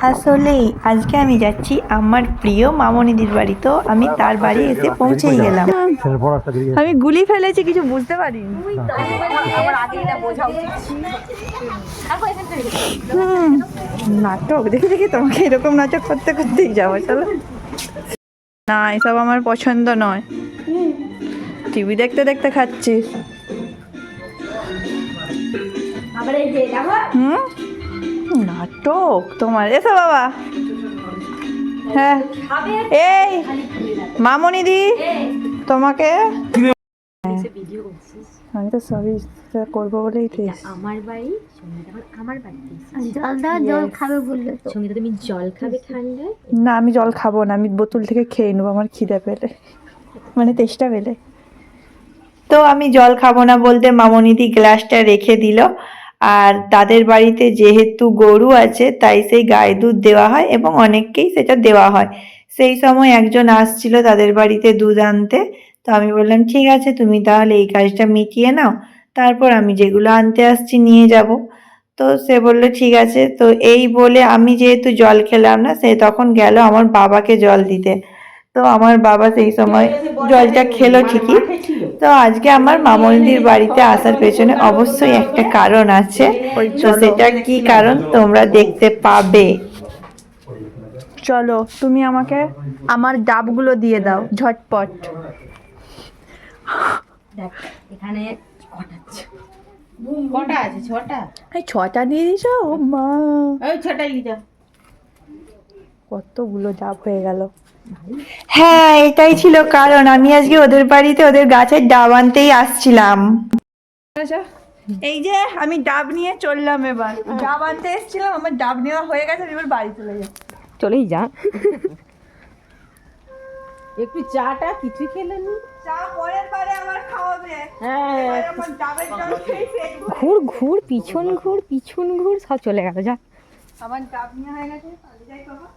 আসলেই আজকে আমি যাচ্ছি আমার প্রিয় মামনিদির বাড়ি, তো আমি তার বাড়ি এসে পৌঁছেই গেলাম। আমি গুলি ফেলেছি, কিছু বুঝতে পারিনি। নাটক দেখে দেখে তোমাকে এরকম নাটক করতে করতেই যাবো, চলো। না, এসব আমার পছন্দ নয়। টিভি দেখতে দেখতে খাচ্ছিস? নাটক তোমার। এসো বাবা। হ্যাঁ, এই মামনিদি তোমাকে, আমি তো সবই করবো বলেই তো আমার বাড়ি আমার বাড়িতে জল দাও, জল খাবে বললে তো সঙ্গীতা তুমি জল খাবে ঠান্ডায়? না, আমি জল খাবো না, আমি বোতল থেকে খেয়ে নেবো আমার খিদে পেলে, মানে তেষ্টা পেলে। তো আমি জল খাবো না বলতে মামনিদি গ্লাসটা রেখে দিল। আর তাদের বাড়িতে যেহেতু গরু আছে তাই সেই গায়ে দুধ দেওয়া হয় এবং অনেককেই সেটা দেওয়া হয়। সেই সময় একজন আসছিল তাদের বাড়িতে দুধ আনতে, তো আমি বললাম ঠিক আছে তুমি তাহলে এই কাজটা মিটিয়ে নাও, তারপর আমি যেগুলো আনতে আসছি নিয়ে যাব। তো সে বললো ঠিক আছে। তো এই বলে আমি যেহেতু জল খেলাম না, সে তখন গেল আমার বাবাকে জল দিতে। তো আমার বাবা সেই সময় জলটা খেলো ঠিকই। তো আজকে আমার মামনিদির বাড়িতে আসার পেছনে অবশ্যই একটা কারণ আছে, তো সেটা কি কারণ তোমরা দেখতে পাবে। চলো, তুমি আমাকে আমার ডাবগুলো দিয়ে দাও ঝটপট। এখানে কটা আছে? ছটা। এই ছটা নিয়ে দিছ? ও মা, ওই ছটাই যা। কতগুলো ডাব হয়ে গেল। হ্যাঁ, এটাই ছিল কারণ। আমি আজকে ওদের বাড়িতে ওদের গাছের ডাব আনতেই আসছিলাম। এই যে আমি ডাব নিয়ে চললাম, এবার ডাব আনতে এসেছিলাম, আমার ডাব নেওয়া হয়ে গেছে, এবার বাড়ি চলে যাচ্ছি। চলেই যা। একটু চাটা কিছু খেলে নি? চা পরের বারে আবার খাওয়াবে। হ্যাঁ, আমার ডাবের জল খেয়ে পেট ভরে। ঘুর ঘুর পিছন ঘুর সব চলে গেল। যা, আমার ডাব নিয়ে হয়ে গেছে, চলে যাই বাবা।